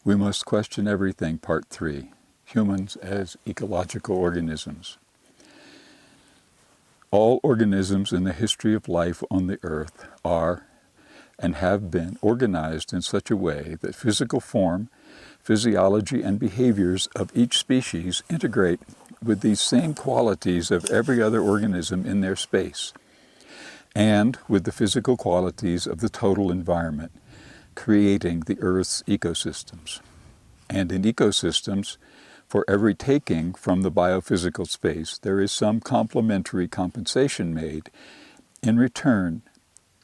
We Must Question Everything, Part 3, Humans as Ecological Organisms. All organisms in the history of life on the earth are and have been organized in such a way that physical form, physiology, and behaviors of each species integrate with these same qualities of every other organism in their space, and with the physical qualities of the total environment, creating the Earth's ecosystems. And in ecosystems, for every taking from the biophysical space, there is some complementary compensation made in return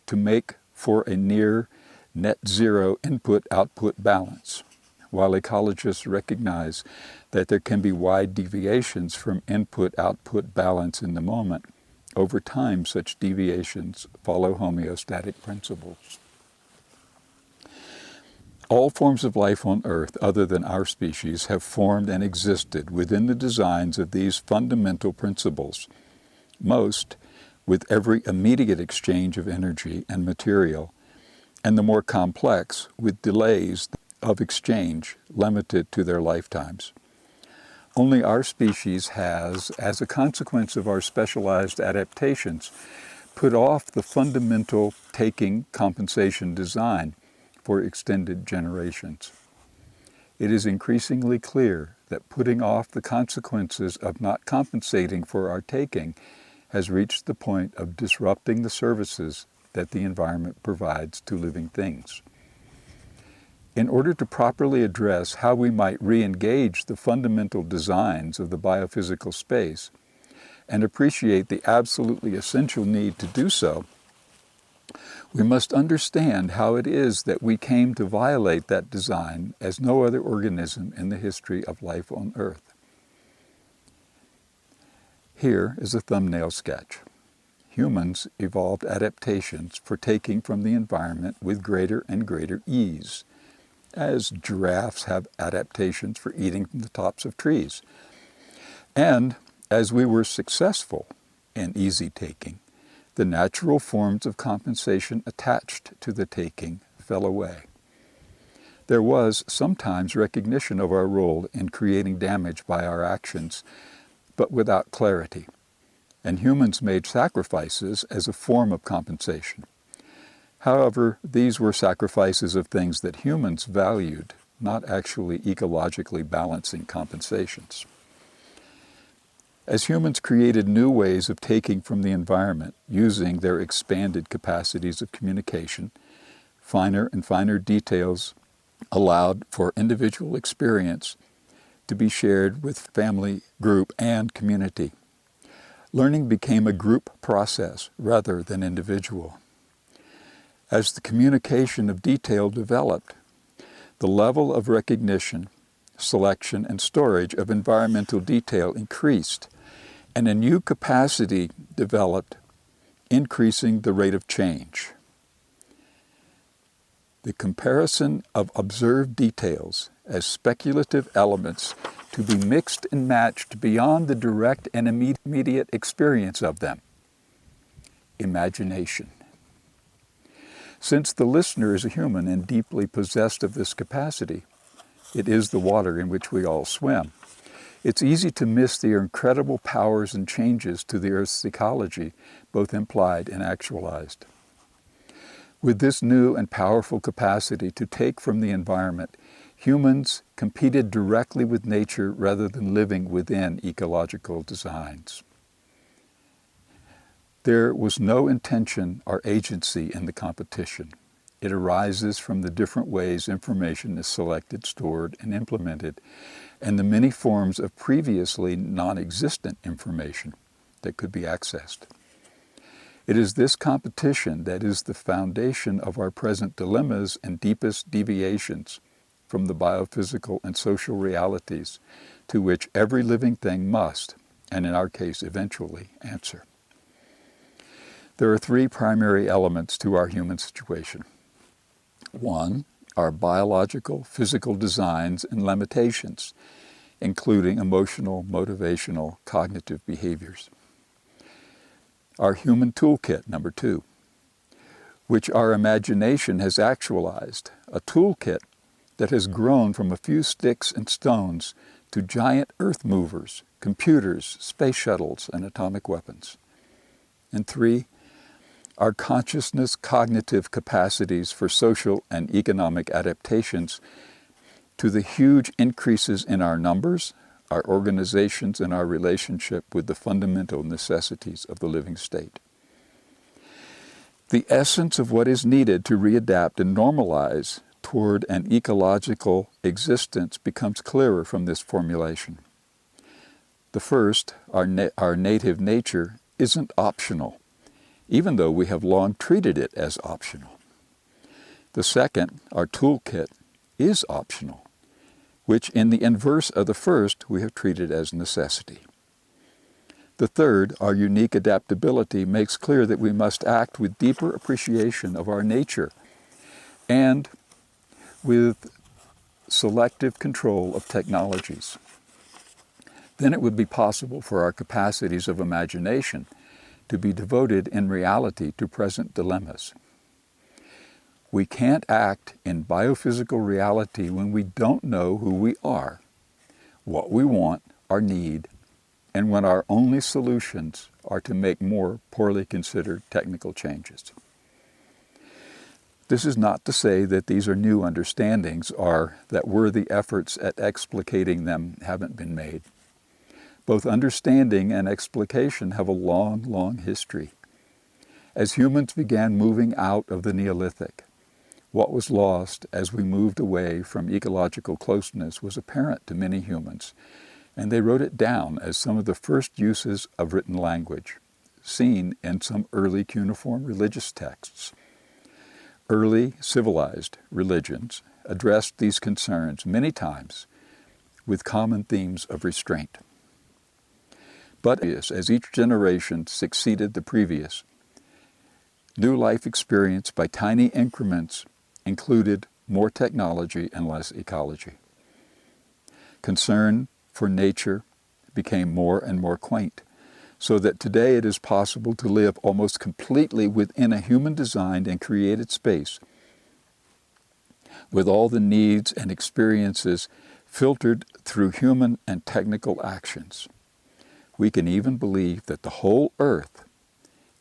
to make for a near net zero input-output balance. While ecologists recognize that there can be wide deviations from input-output balance in the moment, over time such deviations follow homeostatic principles. All forms of life on Earth, other than our species, have formed and existed within the designs of these fundamental principles, most with every immediate exchange of energy and material, and the more complex with delays of exchange limited to their lifetimes. Only our species has, as a consequence of our specialized adaptations, put off the fundamental taking compensation design for extended generations. It is increasingly clear that putting off the consequences of not compensating for our taking has reached the point of disrupting the services that the environment provides to living things. In order to properly address how we might re-engage the fundamental designs of the biophysical space and appreciate the absolutely essential need to do so, we must understand how it is that we came to violate that design as no other organism in the history of life on Earth. Here is a thumbnail sketch. Humans evolved adaptations for taking from the environment with greater and greater ease, as giraffes have adaptations for eating from the tops of trees. And as we were successful in easy taking, the natural forms of compensation attached to the taking fell away. There was sometimes recognition of our role in creating damage by our actions, but without clarity, and humans made sacrifices as a form of compensation. However, these were sacrifices of things that humans valued, not actually ecologically balancing compensations. As humans created new ways of taking from the environment using their expanded capacities of communication, finer and finer details allowed for individual experience to be shared with family, group, and community. Learning became a group process rather than individual. As the communication of detail developed, the level of recognition, selection, and storage of environmental detail increased, and a new capacity developed, increasing the rate of change. The comparison of observed details as speculative elements to be mixed and matched beyond the direct and immediate experience of them. Imagination. Since the listener is a human and deeply possessed of this capacity, it is the water in which we all swim. It's easy to miss the incredible powers and changes to the Earth's ecology, both implied and actualized. With this new and powerful capacity to take from the environment, humans competed directly with nature rather than living within ecological designs. There was no intention or agency in the competition. It arises from the different ways information is selected, stored, and implemented, and the many forms of previously non-existent information that could be accessed. It is this competition that is the foundation of our present dilemmas and deepest deviations from the biophysical and social realities to which every living thing must, and in our case eventually, answer. There are three primary elements to our human situation. One, our biological, physical designs and limitations, including emotional, motivational, cognitive behaviors. Our human toolkit, number two, which our imagination has actualized, a toolkit that has grown from a few sticks and stones to giant earth movers, computers, space shuttles, and atomic weapons. And 3, our consciousness cognitive capacities for social and economic adaptations to the huge increases in our numbers, our organizations, and our relationship with the fundamental necessities of the living state. The essence of what is needed to readapt and normalize toward an ecological existence becomes clearer from this formulation. The first, our native nature, isn't optional, even though we have long treated it as optional. The second, our toolkit, is optional, which in the inverse of the first we have treated as necessity. The third, our unique adaptability, makes clear that we must act with deeper appreciation of our nature and with selective control of technologies. Then it would be possible for our capacities of imagination to be devoted in reality to present dilemmas. We can't act in biophysical reality when we don't know who we are, what we want or need, and when our only solutions are to make more poorly considered technical changes. This is not to say that these are new understandings or that worthy efforts at explicating them haven't been made. Both understanding and explication have a long, long history. As humans began moving out of the Neolithic, what was lost as we moved away from ecological closeness was apparent to many humans, and they wrote it down as some of the first uses of written language, seen in some early cuneiform religious texts. Early civilized religions addressed these concerns many times with common themes of restraint. But as each generation succeeded the previous, new life experience by tiny increments included more technology and less ecology. Concern for nature became more and more quaint, so that today it is possible to live almost completely within a human-designed and created space, with all the needs and experiences filtered through human and technical actions. We can even believe that the whole earth,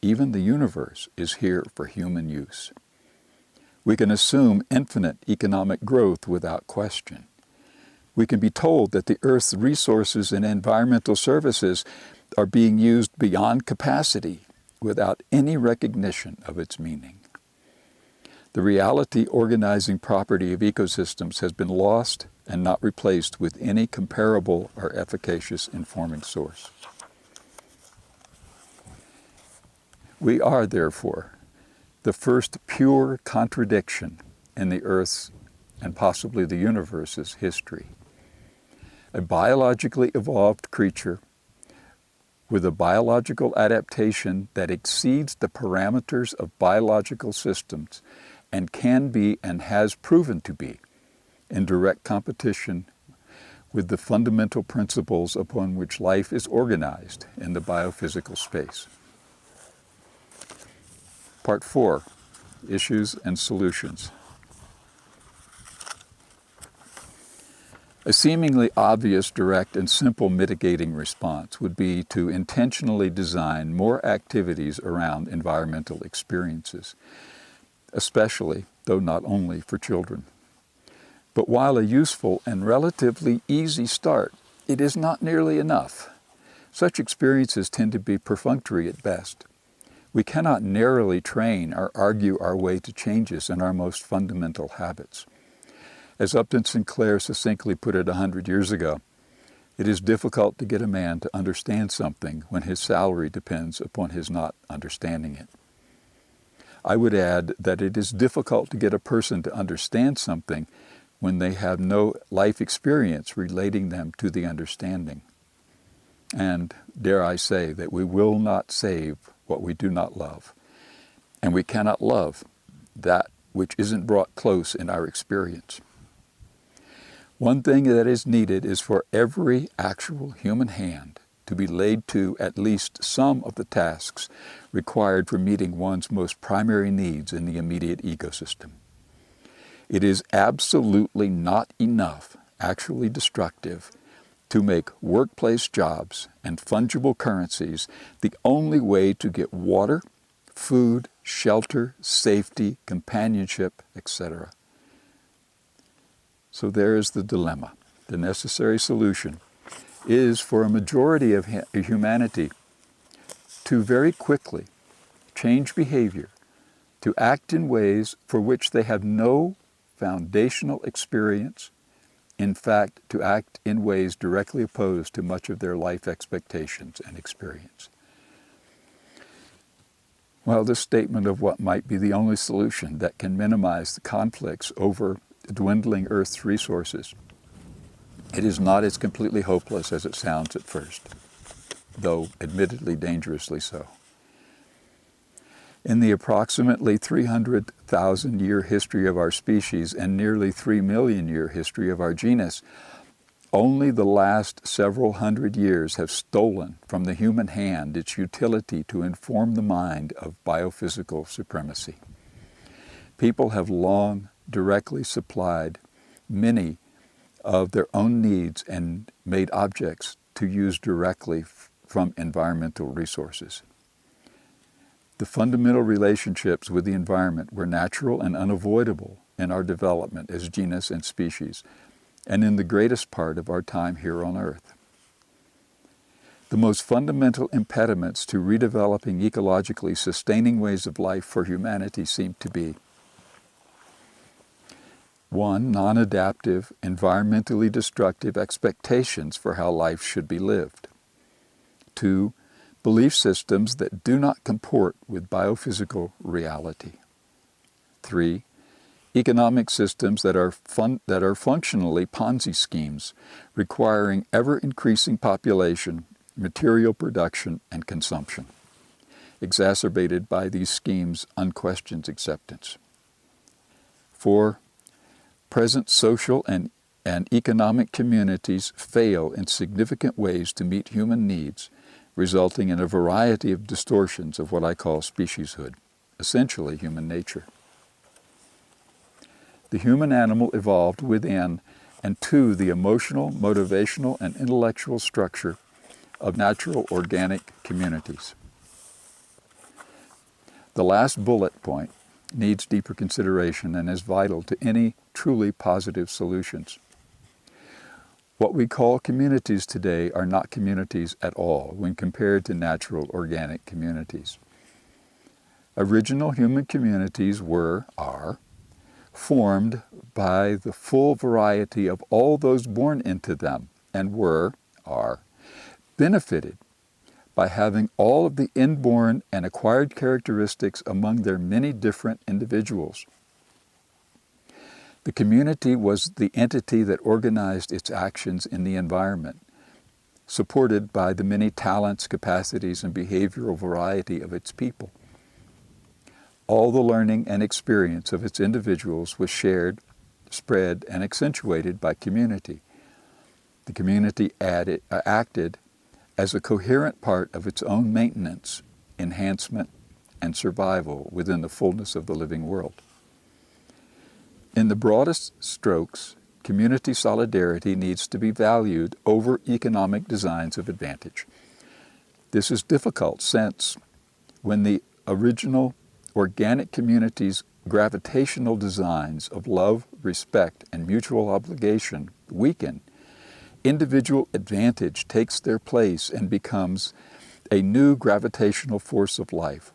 even the universe, is here for human use. We can assume infinite economic growth without question. We can be told that the earth's resources and environmental services are being used beyond capacity without any recognition of its meaning. The reality organizing property of ecosystems has been lost and not replaced with any comparable or efficacious informing source. We are, therefore, the first pure contradiction in the Earth's and possibly the universe's history. A biologically evolved creature with a biological adaptation that exceeds the parameters of biological systems and can be and has proven to be in direct competition with the fundamental principles upon which life is organized in the biophysical space. Part 4, Issues and Solutions. A seemingly obvious, direct, and simple mitigating response would be to intentionally design more activities around environmental experiences, especially, though not only, for children. But while a useful and relatively easy start, it is not nearly enough. Such experiences tend to be perfunctory at best. We cannot narrowly train or argue our way to changes in our most fundamental habits. As Upton Sinclair succinctly put it 100 years ago, it is difficult to get a man to understand something when his salary depends upon his not understanding it. I would add that it is difficult to get a person to understand something when they have no life experience relating them to the understanding. And dare I say that we will not save what we do not love, and we cannot love that which isn't brought close in our experience. One thing that is needed is for every actual human hand to be laid to at least some of the tasks required for meeting one's most primary needs in the immediate ecosystem. It is absolutely not enough, actually destructive, to make workplace jobs and fungible currencies the only way to get water, food, shelter, safety, companionship, etc. So there is the dilemma. The necessary solution is for a majority of humanity to very quickly change behavior, to act in ways for which they have no foundational experience, in fact, to act in ways directly opposed to much of their life expectations and experience. Well, this statement of what might be the only solution that can minimize the conflicts over dwindling Earth's resources, it is not as completely hopeless as it sounds at first, though admittedly dangerously so. In the approximately 300,000 year history of our species and nearly 3 million year history of our genus, only the last several hundred years have stolen from the human hand its utility to inform the mind of biophysical supremacy. People have long directly supplied many of their own needs and made objects to use directly from environmental resources. The fundamental relationships with the environment were natural and unavoidable in our development as genus and species, and in the greatest part of our time here on Earth. The most fundamental impediments to redeveloping ecologically sustaining ways of life for humanity seem to be: 1. Non-adaptive, environmentally destructive expectations for how life should be lived. 2. Belief systems that do not comport with biophysical reality. 3. Economic systems that are functionally Ponzi schemes, requiring ever-increasing population, material production, and consumption, exacerbated by these schemes' unquestioned acceptance. 4. Present social and economic communities fail in significant ways to meet human needs, resulting in a variety of distortions of what I call specieshood, essentially human nature. The human animal evolved within and to the emotional, motivational, and intellectual structure of natural organic communities. The last bullet point needs deeper consideration and is vital to any truly positive solutions. What we call communities today are not communities at all when compared to natural organic communities. Original human communities are formed by the full variety of all those born into them and are benefited by having all of the inborn and acquired characteristics among their many different individuals. The community was the entity that organized its actions in the environment, supported by the many talents, capacities, and behavioral variety of its people. All the learning and experience of its individuals was shared, spread, and accentuated by community. The community acted as a coherent part of its own maintenance, enhancement, and survival within the fullness of the living world. In the broadest strokes, community solidarity needs to be valued over economic designs of advantage. This is difficult since, when the original organic community's gravitational designs of love, respect, and mutual obligation weaken, individual advantage takes their place and becomes a new gravitational force of life,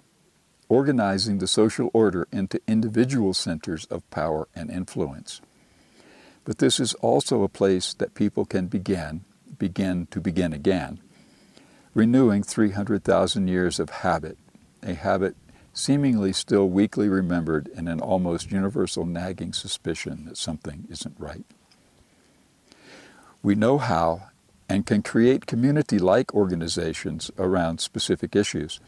organizing the social order into individual centers of power and influence. But this is also a place that people can begin again, renewing 300,000 years of habit, a habit seemingly still weakly remembered in an almost universal nagging suspicion that something isn't right. We know how and can create community-like organizations around specific issues.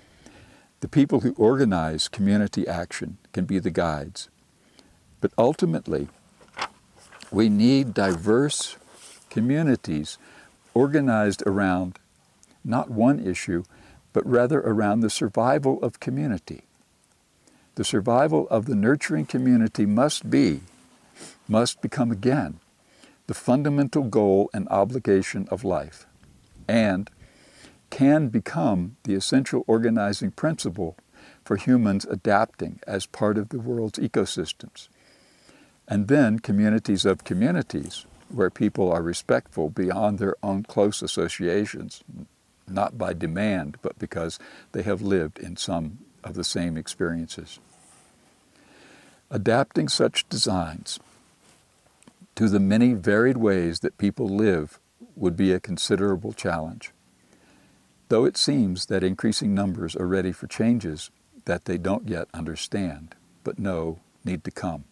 The people who organize community action can be the guides. But ultimately, we need diverse communities organized around not one issue, but rather around the survival of community. The survival of the nurturing community must be must become again the fundamental goal and obligation of life, and can become the essential organizing principle for humans adapting as part of the world's ecosystems. And then communities of communities, where people are respectful beyond their own close associations, not by demand, but because they have lived in some of the same experiences. Adapting such designs to the many varied ways that people live would be a considerable challenge, though it seems that increasing numbers are ready for changes that they don't yet understand, but know need to come.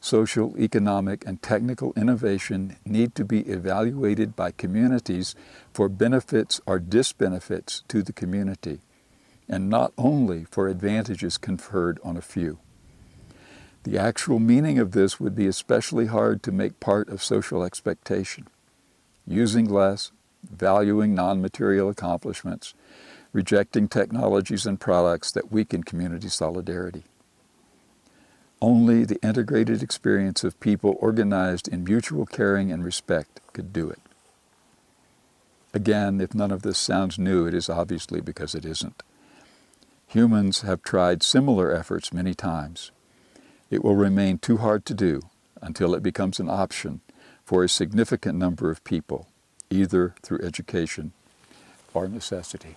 Social, economic, and technical innovation need to be evaluated by communities for benefits or disbenefits to the community, and not only for advantages conferred on a few. The actual meaning of this would be especially hard to make part of social expectation. Using less, valuing non-material accomplishments, rejecting technologies and products that weaken community solidarity. Only the integrated experience of people organized in mutual caring and respect could do it. Again, if none of this sounds new, it is obviously because it isn't. Humans have tried similar efforts many times. It will remain too hard to do until it becomes an option for a significant number of people, either through education or necessity.